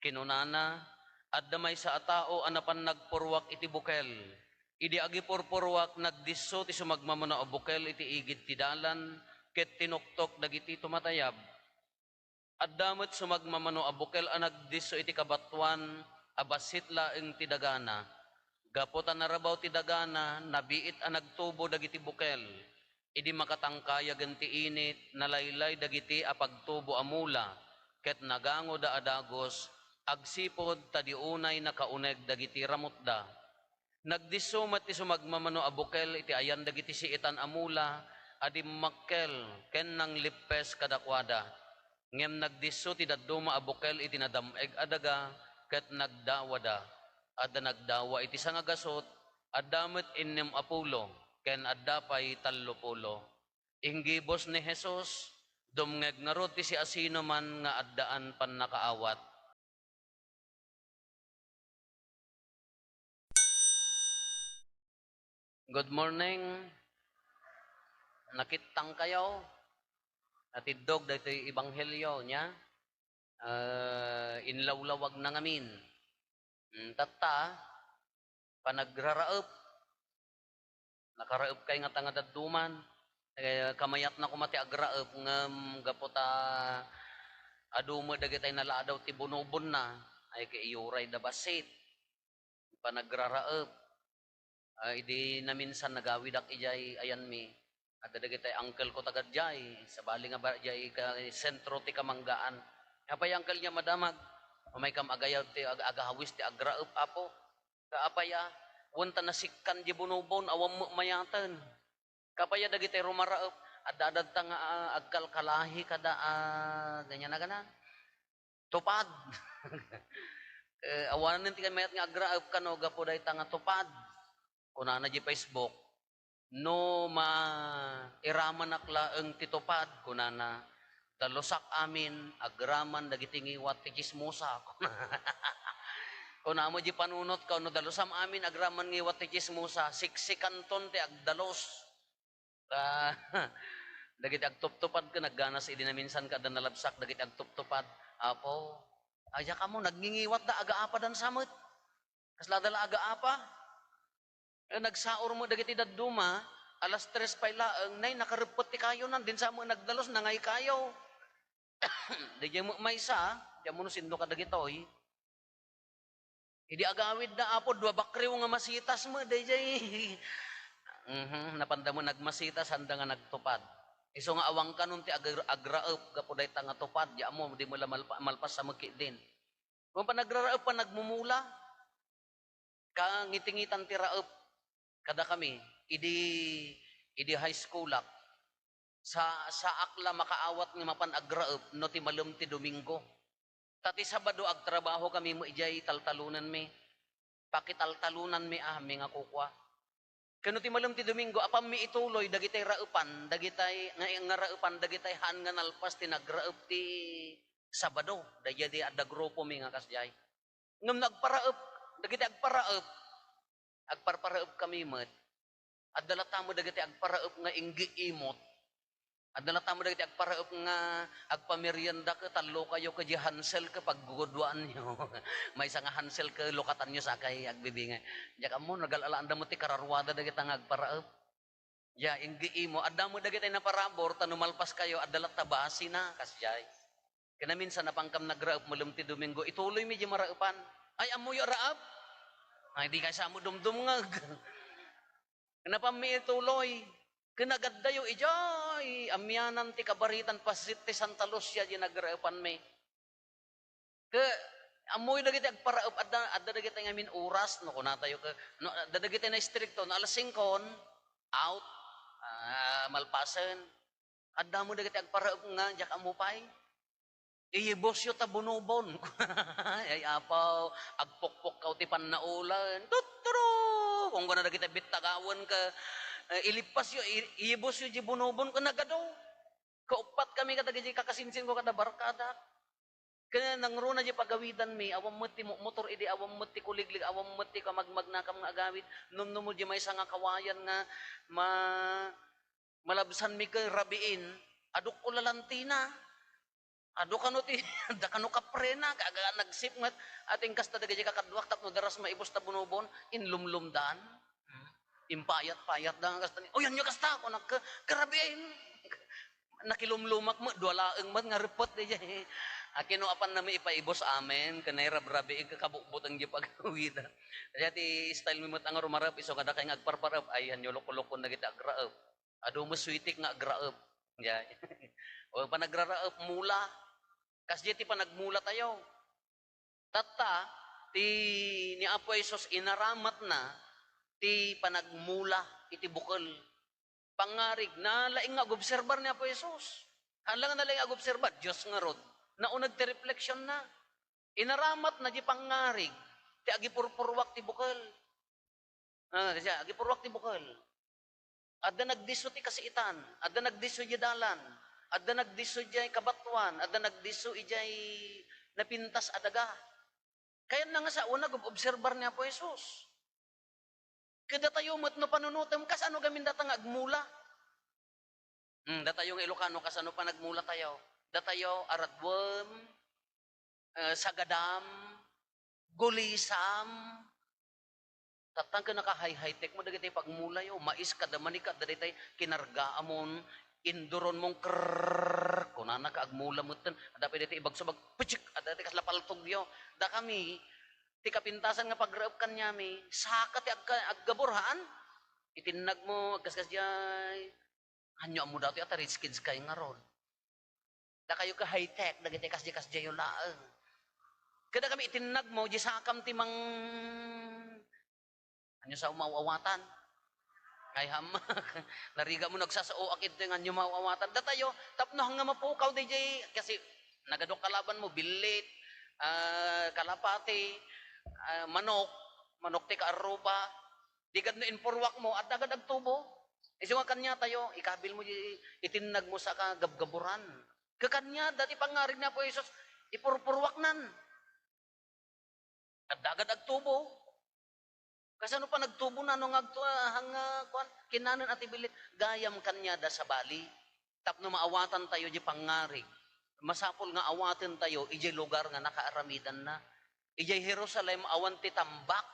Kinunana, adda may sa atao anapan nagpurwak iti bukel. Idi agi purpurwak nagdisso ti sumagmamano a bukel iti igid ti dalan ket tinuktok dagiti tumatayab. Addamot sumagmamano a bukel a nagdisso iti kabatwan abasit laeng ti dagana. Gaputan narabaw ti dagana nabiit a nagtubo dagiti bukel. Idi makatangkayagan ti init nalaylay dagiti a pagtubo a mula ket nagango da adagos agsipod tadiunay nakauneg dagiti ramutda. Nagdisumat ti sumagmamano a bukel iti ayan dagiti siitan a mula adi makkel ken nang lippes kadakwada. Ngem nagdisso ti dadduma a bukel iti nadameg adaga ket nagdawada. Adda nagdawa iti sangagasot addamet innem apulo ken addapay 30. Inggibos ni Jesus dumngeg nga rod ti si asino man nga addaan pan nakaawat. Good morning. Nakitang kayo. Natidog dito yung ibanghelyo niya. Inlawlawag na ngamin. Tata, panagraraop. Nakaraop kay nga tangadaduman. Kamayat na kumati agraop ngam gapota adumo dagitay nalaadaw ti bunubon na ay kay iyuray da basit. Panagraraop. Idi na minsan nagawidak ijay ayan mi. At dagitay uncle ko tagad jay. Sabali nga ba jay ka sentro ti kamanggaan. Apay uncle niya madamag. May kam agayaw ti agahawis ti agraop apo. Kaapaya wanta nasikkan di bunubon awam mo mayatan. Kapaya dagitay rumaraop at dadad ta nga agkalkalahi kada ganyan na ganan. Tupad. Awanan ti mayat nga agraop kano gapo day ta nga tupad. Kunana di Facebook. No iraman aklaeng titupad kunana talusak amin agraman dagiti ngiwat ti chismosa. Kuna mo di panunot ka no dalusam amin agraman ngiwat ti chismosa siksikanton ti agdalos. Dagiti agtuptupad ka nagganas idi na minsan ka nalabsak dagiti agtuptupad. Apo, aya ka mo nagngingiwat da aga-apa dan samot. Kasla dala aga-apa. Nagsaor mo dagiti dadduma alas 3 pa ilaeng nay nakarepot ti kayo nan din sa mo nagdalos nangay kayo. Di mo maysa, di mo no sindo ka dagitoy. Idi agawid na apo dua bakriw nga masitas mo dayjay. Napanda mo nagmasitas handa nga nagtupad. Iso nga awang kanon ti agraop gapo day ta nga tupad, ya mo di mo la malpas sa maki din. Kung pa nagraraop pa nagmumula ka ngitingitan ti raop kada kami idi high school ak sa akla makaawat nga mapan agraop no ti malum ti Domingo. Tati Sabado agtrabaho kami mo ijay taltalunan mi. Pakitaltalunan mi mi nga kukwa. Kano ti malum ti Domingo apam mi ituloy dagitay raupan, dagitay nga raupan dagitay han nga nalpas ti nagraop ti Sabado. Dayjay di adda grupo mi nga kasjay. Ngem nagparaop, dagitay agparaop. Agparparaop kami met. Adalata mo dagiti agparaop nga inggi imot. Adalata mo dagiti agparaop nga agpamerienda ka talo kayo ka di Hansel ka paggugudwaan nyo. May isa nga Hansel ka lokatan nyo sa kay agbibingay. Diya ka mo nagalalaan da mo ti kararwada dagiti nga agparaop. Ya inggi imo adda mo dagiti na parabor tanumalpas kayo adalata basi na kasjay. Kana minsan napangkam nagraop mulum ti Domingo ituloy mi di maraupan. Ay amoy raap. Ay di kay sa mo dumdum nga. Kenapa mi ituloy? Kinagaddayo ijay amyanan ti kabaritan pasit ti Santa Lucia di nagraupan mi. Ke amoy dagiti agparaop adda dagiti nga min oras no kunatayo ka no adda dagiti na stricto no alas 5 out malpasen. Adda mo dagiti agparaop nga jak amupay. Iyibosyo ta bunubon. Ay apaw, agpukpok kaw ti pannaulan. Tuturo! Kung gana kita bitagawan ka, ilipas yo, iyibosyo di bunubon ko nagado. Kaupat kami katagay kakasinsin ko kada barkada. Kaya nangruna di pagawidan mi, awam mo ti motor, idi awam mo ti kuliglig, awam mo ti kamagmagnakam nga agawid. Num di may nga kawayan nga malabsan mi ka rabiin, aduk ko lalantina. Ado kano ti da kano ka prena kaga nagsip ngat ating kasta dagay kakadwak tapno daras maibos ta bunobon inlumlumdan. Impayat-payat da kasta ni. Oh yan yo kasta ko karabiin. Nakilumlumak mo dualaeng man nga repot di jay. Akino apan na may ipaibos amen kanay rabrabi kakabukbutang di pagawida. Kaya ti style mi ang rumarap iso kada kay agparparap ay yan yo loko-loko na kita agraep. Ado mo sweetik nga agraep. Ya. O panagraraep mula kasdi ti panagmula tayo. Tata, ti ni Apo Isos inaramat na, ti panagmula, iti bukal. Pangarig, na laing nga obserbar ni Apo Isos. Halang na laing obserbar, Diyos nga rod. Naunag ti reflection na. Inaramat na di pangarig, ti agipurpurwak ti bukal. Agipurwak ti bukal. Adda nagdiso ti kasiitan, adda nagdiso di dalan, adda nagdiso ijay kabatuan, adda nagdiso ijay napintas adaga. Kaya na nga sa una, obserbar niya po Jesus. Kada tayo mat no panunutom, kas ano gamin datang agmula? Datayo ng Ilocano, kas ano pa nagmula tayo? Datayo aradwem, sagadam, gulisam, tatang ka naka-high-tech mo, dagitay pagmula yo, mais kada manika, dagitay kinarga amon, induron mong krrrr, kung na nakaagmula mo tan, ada pa dito ibagsubag, puchik, ada dito kaslapaltog yo, da kami, ti kapintasan nga pagraap kanyami, saka ti aggaborhaan, itinag mo, agkaskas jay, hanyo mo dati at rich kids kayo nga ron. Da kayo ka high-tech, dagitay kasjay yung laang. Kada kami itinag mo, di sakam ti mang anyo sa umawawatan. Kay hamak. Nariga mo nagsasao akit nga anyo mawawatan. Datayo, tapno hanga mapukaw DJ kasi nagadok kalaban mo bilit, kalapati, manok ti kaaruba. Di gad no inpurwak mo at agad agtubo. Isu nga kanya tayo, ikabil mo itinag mo sa kagabgaburan. Kakanya dati pangarig na po Jesus, ipurpurwak nan. At agad agtubo. Kasi ano pa nagtubo na nung kinanan at ibilit, gayam kanya da sa bali. Tapno maawatan tayo di pangarig. Masapol nga awatin tayo, ijay lugar nga nakaaramidan na. Ijay Jerusalem, awan ti tambak.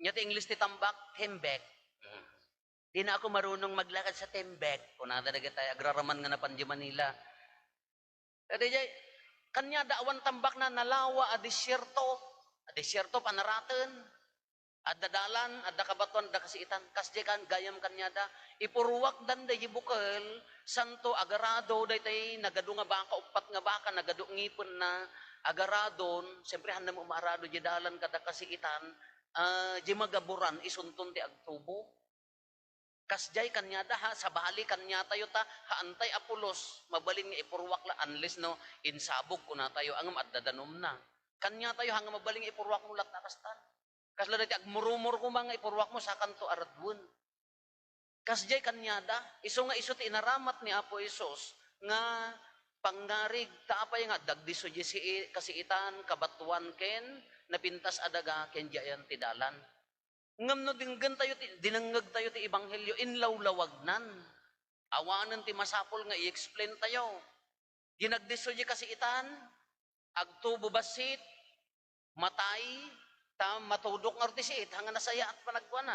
Nya ti English ti tambak, tembek. Di na ako marunong maglakad sa tembek. Kung nadadagat tayo, agraraman nga na Panji Manila. At ijay, kanya da awan tambak na nalawa a disyerto. A disyerto panaraten. Adda dalan, adda kabatuan, adda kasiitan, kasdi kan, gayam kanyada, ipurwak dan da bukal, santo agarado, day tay, nagado nga baka, upat nga baka, nagado ngipon na, agaradon, siyempre handa mo maarado, di dalan kada kasiitan, di magaburan, isunton ti agtubo. Kasjay kanyada ha, sa bali kanya tayo ta, haantay apulos, mabalin nga ipurwak la, unless no, insabog ko na tayo, ang adadanom na. Kanya tayo, hanga mabaling ipurwak mo lat nakastan. Kasla dati agmurumur ko mga ipurwak mo sa kanto aradwon. Kasjay kanyada, iso nga iso ti inaramat ni Apo Isos nga pangarig taapay nga dagdiso di kasiitan kabatuan ken napintas adaga ken jayan ti dalan. Ngam no dinggan tayo dinangag tayo ti ebanghelyo inlawlawagnan. Awanan ti masapol nga i-explain tayo. Ginagdiso di kasiitan agtubo basit matay ta matudok nga artisit hanga nasaya at panagkuana.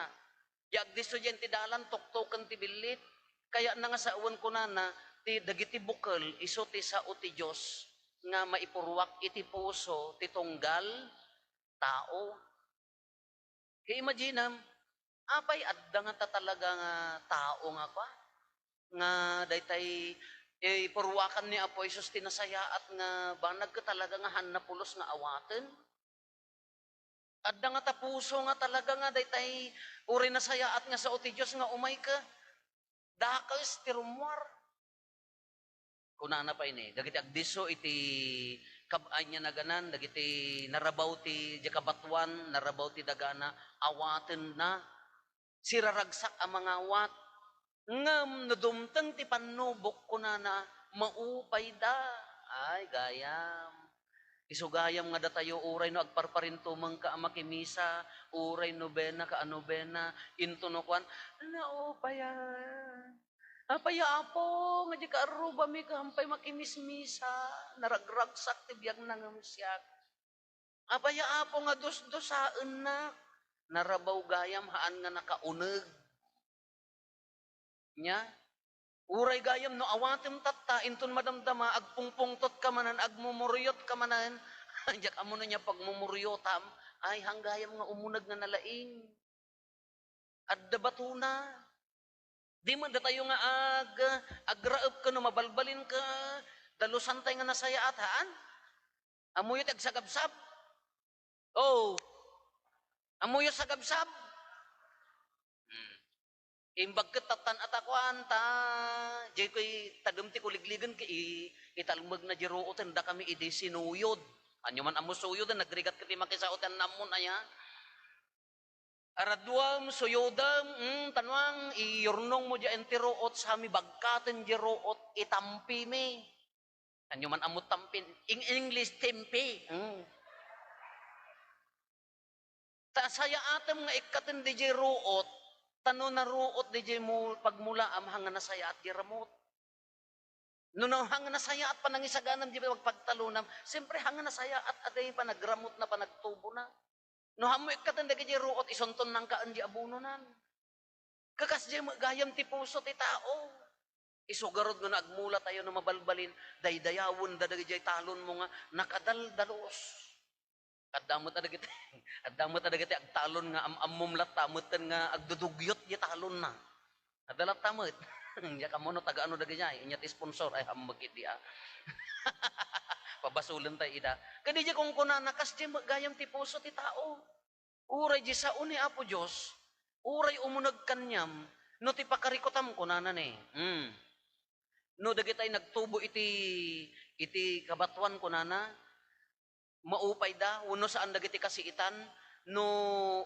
Yag diso jen ti dalan tuktukan ti bilit. Kaya na nga sa uwan ko na ti dagiti bukal iso ti sao ti Dios nga maipurwak iti puso ti tunggal tao. Kaya imagine apay adda nga ta talaga nga tao nga kwa nga daytay ipurwakan ni Apo Isos ti nasaya at nga banag ka talaga nga hanapulos nga awaten. Adda nga tapuso nga talaga nga daytay uri na sayaat nga sa uti Diyos nga umay ka. Dakas ti rumwar. Kunana pa ini, dagiti agdiso iti kabay niya naganan, dagiti narabaw ti jakabatuan, narabaw ti dagana, awaten na. Siraragsak ang mga awat. Ngam nadumtang ti panubok kunana, maupay da. Ay, gayam. Isugayam nga datayo uray no agparparintumang ka amakimisa, uray nobena ka anobena, into no kwan, naupayan. Apaya apo, nga di ka aruba mi kahampay makimismisa, naragragsak ti biyag nangamsyak. Apaya apo nga dos-dosaan na, narabaw gayam haan nga nakauneg. Nya, uray gayam no awatem tatta, inton madamdama, agpungpungtot ka manan, agmumuryot ka manan, diyak amo na niya pagmumuryotam, ay hanggayam nga umunag nga nalaing. Adda batuna. Di man da tayo nga agraep ka no mabalbalin ka, dalusan tayo nga nasayaat haan. Amuyot ag sagabsab. Oh, amuyot sagabsab. Imbag ketatan atakuan ta, jay ko'y tagumti kuligligan ki italmag na jiruoten da kami idi sinuyod. Anyo man amo suyod na nagrigat kiti makisaoten namon aya. Araduam suyodam tanwang iyurnong mo ja entiroot sa mi bagkaten jiruot itampi mi. Anyo man amo tampin in English tempe. Ta saya atem nga ikaten di jiruot tano na ruot di mo pagmula am hanga na saya at giramot. No hanga na saya at panangisaganam di pagtalunam, siyempre hanga na saya at aday pa nagramot na panagtubo na. No hamo ikatan da kay ruot isonton nang kaan di abunonan. Kakas di gayam ti puso ti tao. Isugarod nga nagmula tayo na mabalbalin, daydayawon da dagiti talon mo nga nakadaldalos. Kadamot ada kita, kadamot ada kita agtalon nga amom latamutan nga agdudugyot di talon na. Adalat tamot. Ya kamo no taga ano dagiti niya, inya ti sponsor ay hammagit dia. Pabasulan tayo ida. Kadi di kung kunanakas di gayam ti puso ti tao. Uray di sa uni apo Diyos, uray umunag kanyam, no ti pakarikotam kunanan eh. No dagitay nagtubo iti kabatuan kunana, maupay da, uno saan dagiti kasiitan, no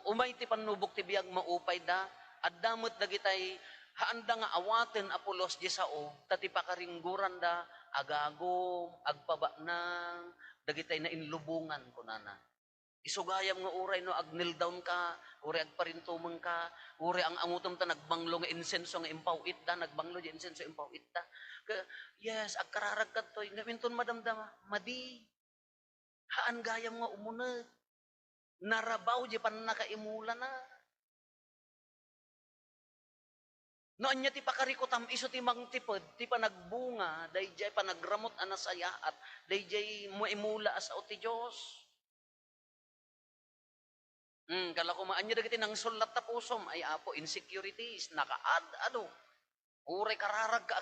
umay ti panubok ti biyag maupay da, at damot dagitay haanda nga awaten apulos di sao, tati pakaringguran da, agago, agpaba nang, dagitay na inlubungan kunana. Isugayam nga uray no agnil down ka, uray agparintumeng ka, uray ang angutom ta nagbanglo nga insenso nga impawit da, nagbanglo nga insenso impawit da. Yes, agkararag ka to, ngaminton madamdama, madi, haan gayam nga umunag. Narabaw di pan nakaimula na. No anya ti pakarikotam iso ti mangtipod ti panagbunga dayjay panagramot anasaya at dayjay maimula asa ti Dios. Kala ko maanya dagiti nang sulat ta pusom ay apo insecurities nakaad ano. Uray kararag ka.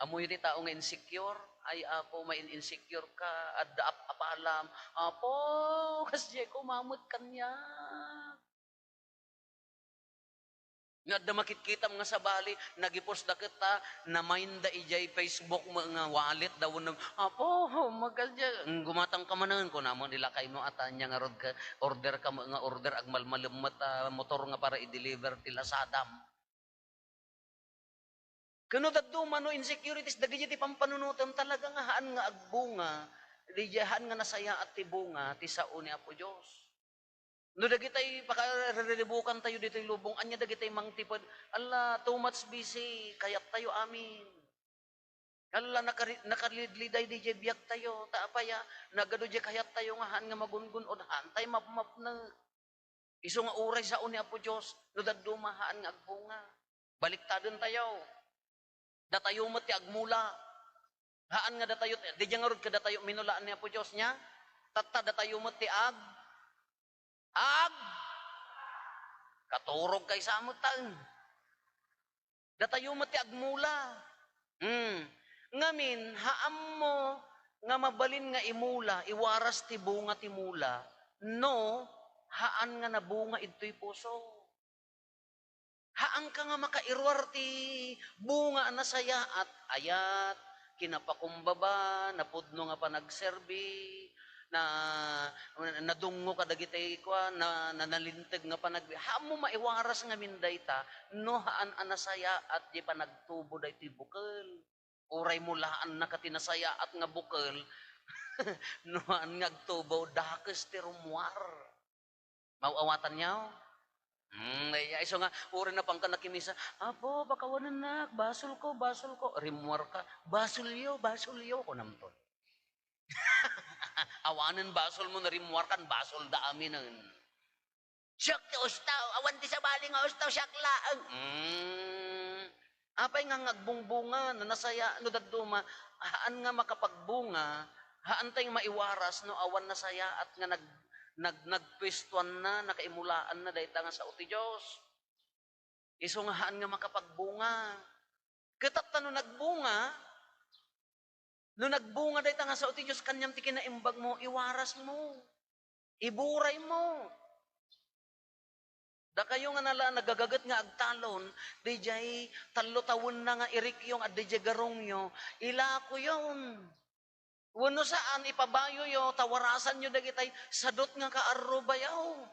Amoy ti tao nga insecure ay apo may insecure ka adda apalam apo kasi kumamot kanya. Nga da makikita mga sa bali, nagipost da kita, na mind da ijay Facebook mga wallet daw nang, apo, magalya, gumatang ka manan ko namo nila kay mo atanya nga rod ka, order ka mga order ag malmalumat motor nga para i-deliver tila sadam. Kuno dadto mano insecurities dagiti ti pampanunutem talaga nga haan nga agbunga, diyahan nga nasaya at tibunga ti sao ni Apo Dios. No dagitay pakarelibukan tayo dito lubong anya dagitay mangtipod alla too much busy kayat tayo amin alla nakalidliday di biyak tayo taapaya nagado di kayat tayo nga han nga magungun od han tay mapmap na iso nga uray sa uni Apo Dios no daddumahaan nga agbunga baliktadon tayo datayo met ti agmula haan nga datayo di jangarod ka datayo minulaan ni Apo Dios nya tatta datayo met ti katurog kay samutan. Datayo mati agmula. Ngamin, haam mo nga mabalin nga imula, iwaras ti bunga ti mula, no, haan nga nabunga ito'y puso. Haan ka nga makairwar ti bunga na saya at ayat, kinapakumbaba, napudno nga panagserbi, na nadungo ka dagitay kwa na nalinteg nga panag hamo maiwaras nga minday ta no haan anasaya at di panagtubo dayti bukal uray mulaan na katinasaya at nga bukal no haan nga agtubo dakes ti rumwar mauawatan niyaw Iso nga, uri na pang kanakimisa, apo, bakawanan nak, basol ko, rimwar ka, basulyo, ko namton. Awanan basol mo na rimwar kan, basol da amin ang. Siyak ti ustaw, awan ti sa baling nga ustaw, siyak laang. Apay nga ngagbungbunga, na nasaya, no daduma, haan nga makapagbunga, haan tayong maiwaras, no awan nasaya, at nga nagpwestuan na, nakaimulaan na, dahil nga sa uti Diyos. Iso nga haan nga makapagbunga. Katat no nagbunga dahil nga sa uti Diyos, kanyam ti kinaimbag mo, iwaras mo, iburay mo. Da kayo nga nala nagagagat nga agtalon, dijay talo tawon na nga irikyong at dijay garongyo, ila ko yun. Wano saan ipabayo yo, tawarasan nyo dagitay, sadot nga kaaruba yaw.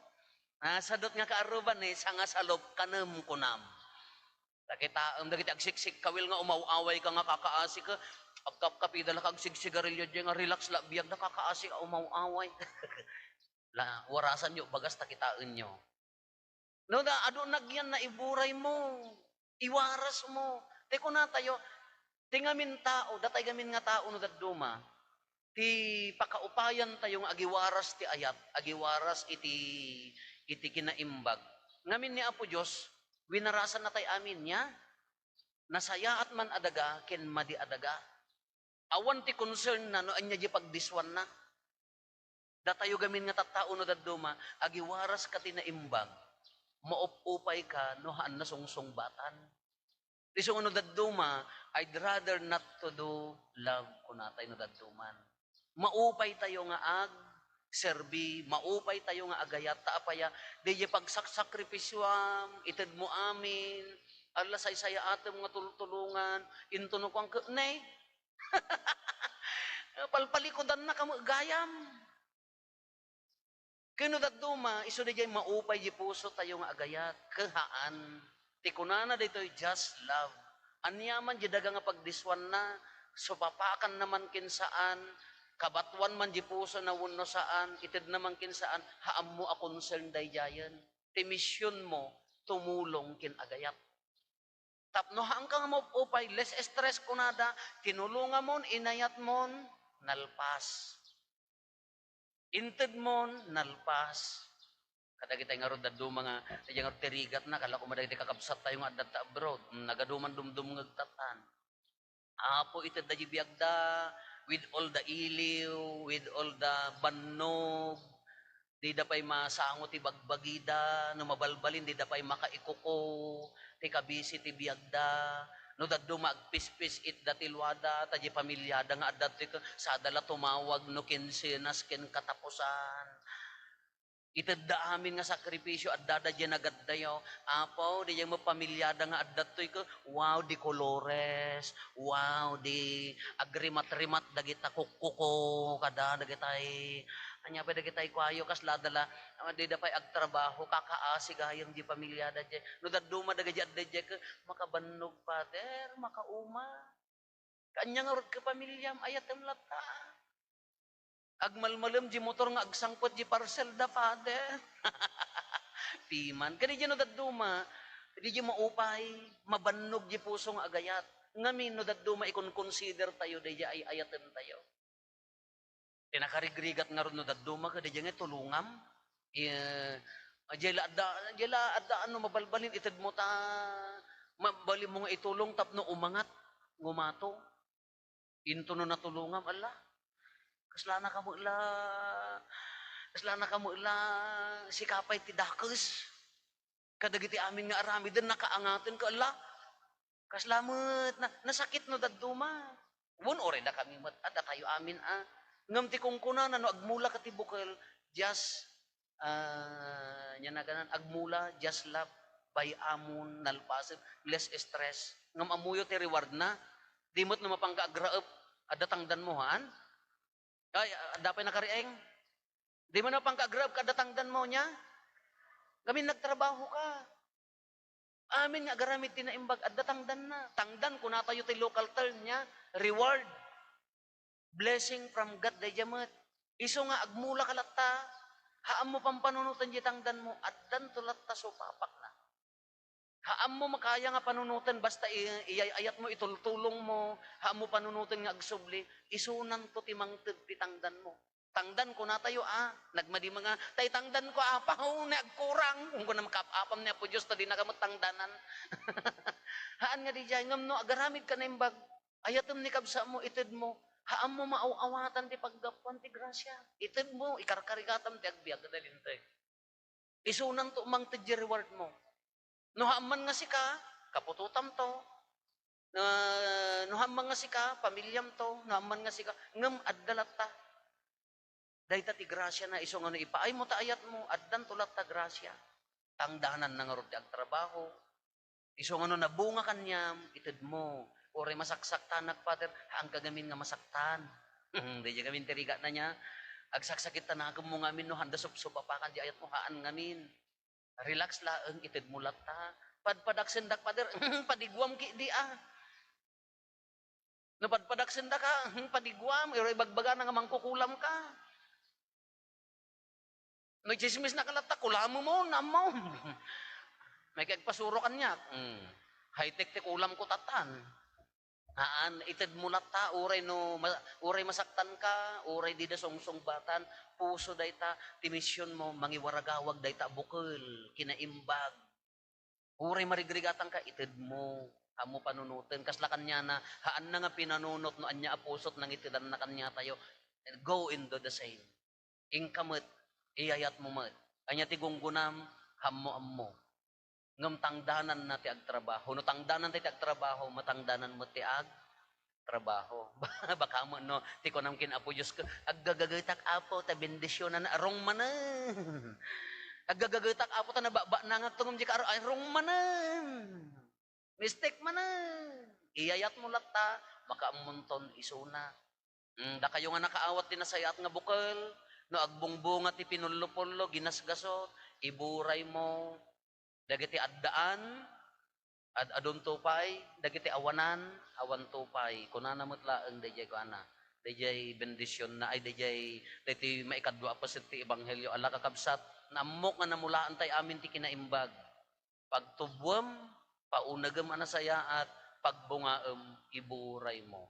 Sadot nga kaaruba ni, sanga salop kanam kunam. Dagiti agsiksik kawil nga umawaway ka nga kakaasi ka, pagkapidala kag sigsigarilyo dyan nga relax la, biyag na kakaasi ka umawaway. Warasan nyo, bagas takitaan nyo. No, ado nagyan na iburay mo, iwaras mo. Teko na tayo, tingamin tao, datay gamin nga tao no daduma, ti pakaupayan tayong agiwaras ti ayat, agiwaras iti kinaimbag. Ngamin ni Apo Diyos, winarasan na tayo amin niya, nasayaat man adaga, ken madi adaga. Awan ti concern na, no, anya di pagdiswan na. Datayo gamin nga tattao no daduma, agiwaras ka tinaimbag, maupupay ka, no haan na sungsongbatan. Isong ano daduma, I'd rather not to do love kunatay no daduman. Maupay tayo nga serbi, maupay tayo nga agayat, taapaya, di pagsakripisyam, ited mo amin, ala say-saya atem nga tulungan, intuno ko ang nay, palpalikodan na kamo gayam. Kano daduma, iso di maupay di puso tayo nga agayat, kahaan, tikunana dito just love. Anyaman di daga nga pagdiswan na, supapakan naman kinsaan, kabatuan man di puso na wuno saan, itid naman kinsaan, haam mo a concern day jayan. Timisyon mo, tumulong kin agayat. Tapno haang ka nga mo upay, less stress kunada, tinulungan mo, inayat mo, nalpas. Inted mon, nalpas. Kada kita nga ron daduma nga, nga tirigat na, kala ko madagiti kakabsat tayo nga adat abroad, nagaduman dumdum ngagtatan. Apo ited da jibiyagda, with all the iliw, with all the bannog, di da pa'y masango ti bagbagida, no mabalbalin, di da pa'y makaikuko, ti kabisi ti biyagda, no daduma agpispis it datilwada, taji pamilyada nga adat sa dala tumawag no kinsinas ken katapusan. Ited da amin nga sakripisyo at dada dyan agaddayo. Apo, di yung mapamilyada nga adat ko, wow, di kolores, wow, di agrimat-rimat dagita kukuko, kada dagitay, anya pa dagitay kwayo, kas ladala, di da pa'y agtrabaho, kakaasi gayang di pamilyada dyan. No daduma dagadya ka, makabannog pater, makauma. Kanya nga rod ka pamilyam, ayatem lata. Agmalmalam di motor nga agsangpot di parcel da father. Piman. Kani di no daduma, di maupay, mabannog di puso nga agayat. Ngamin no daduma ikon-consider tayo, di ay ayaten tayo. Tinakarigrigat nga ron no daduma, kadi di nga tulungam. Jela adda ano mabalbalin, ited mo ta, mabali mo nga itulong, tapno umangat, ngumato. Into no natulungam, ala. Kaslana ka mo ila, sikapay ti dakes. Kadagiti amin nga arami din, nakaangatin ka, ala. Kaslamat, nasakit no daduma. Wun ore na kami mat, ada tayo amin Ngam ti kung kunanan, no, agmula ka ti bukal, just, agmula, just love, by amun, nalpasin, less stress. Ngam amuyo ti reward na, di mo't na mapangka-agraap, adatangdan mo, haan? Ay, dapay nakarieng. Di mo na pang kagrab, kadatangdan mo niya. Kami nagtrabaho ka. Amin nga garamit tinaimbag, adatangdan na. Tangdan, kung natayo tayo local term niya, reward. Blessing from God, dayamat. Iso nga, agmula kalata. Haam mo pampanunutan di tangdan mo, addan tulat ta supapak na. Haam mo makaya nga panunutan, basta iyayat mo, itultulong mo, haam mo panunutan nga agsubli, isunan to timang ti tangdan mo. Tangdan ko na tayo, nagmadi mga, tay tangdan ko, pahaw na agkurang, kung ko na makapapam niya po Diyos, ta di na kamot tangdanan. Haan nga di jay, ngam no, agaramid ka na imbag, ayatom ni kabsa mo, itid mo, haam mo maaw-awatan ti paggapuan ti grasya, itid mo, ikarkarikatam ti agbiag, kadalintay. Isunan to umang ti reward mo. No haman nga si ka, kapututam to. No haman nga si ka, pamilyam to. No haman nga si ka, ngam addalat ta. Dahita ti grasya na iso nga no ipaay mo ta ayat mo, addan tulat ta grasya. Tangdanan na nga ron ti agtrabaho. Iso nga no nabunga kanyam, itid mo. Ore masaksak tanak, Father, haang kagamin nga masaktan. Di gamin tiriga na niya. Agsaksakit tanakam mo ngamin no handa supsupapakan di ayat mo haan ngamin. Relax laeng itid mulat ta. Padpadak sendak pader, padigwam ki di . No padpadak sendak ka, padigwam, iro ibagbaga nga mangkukulam ka. No chismis na kalata, kulam mo, namaw. May kagpasuro kanyak. High-tech ti kulam ko tatan. Itid mulat ta, uray masaktan ka, uray di da songsongbatan, puso dayta, timisyon mo, mangiwaragawag dayta bukol, kinaimbag. Uray marigrigatan ka, itid mo, hamo panunutin, kasla kanya na, haan na nga pinanunot, no anya apusot, nang itidan na kanya tayo, go into the same. Ingkamot, iyayat mo mat. Anya ti gunggunam, hamo. Ngam tangdanan na ti agtrabaho. No tangdanan ti agtrabaho, matangdanan mo ti agtrabaho. Baka mo no, ti ko nam kinapo Diyos ko, aggagagatak apo, ta bendisyonan na arong manan. Aggagagatak apo, ta nababa na nga tungom di ka arong manan. Mistake manan. Iyayat mo lata, makaamunton isuna. Da kayo nga nakaawat din na sayat nga bukal, no agbungbunga ti pinullo-pullo, ginasgasot, iburay mo, dagiti addaan, adon tupay, dagiti awanan, awan tupay. Kunana mutlaeng dayjay kana. Dayjay bendisyon na ay dayjay maikadwa pa ti ebanghelyo ala kakabsat. Namok nga namulaan tay amin ti kinaimbag. Pagtubwem, paunagem ana saya at pagbungaem iburay mo.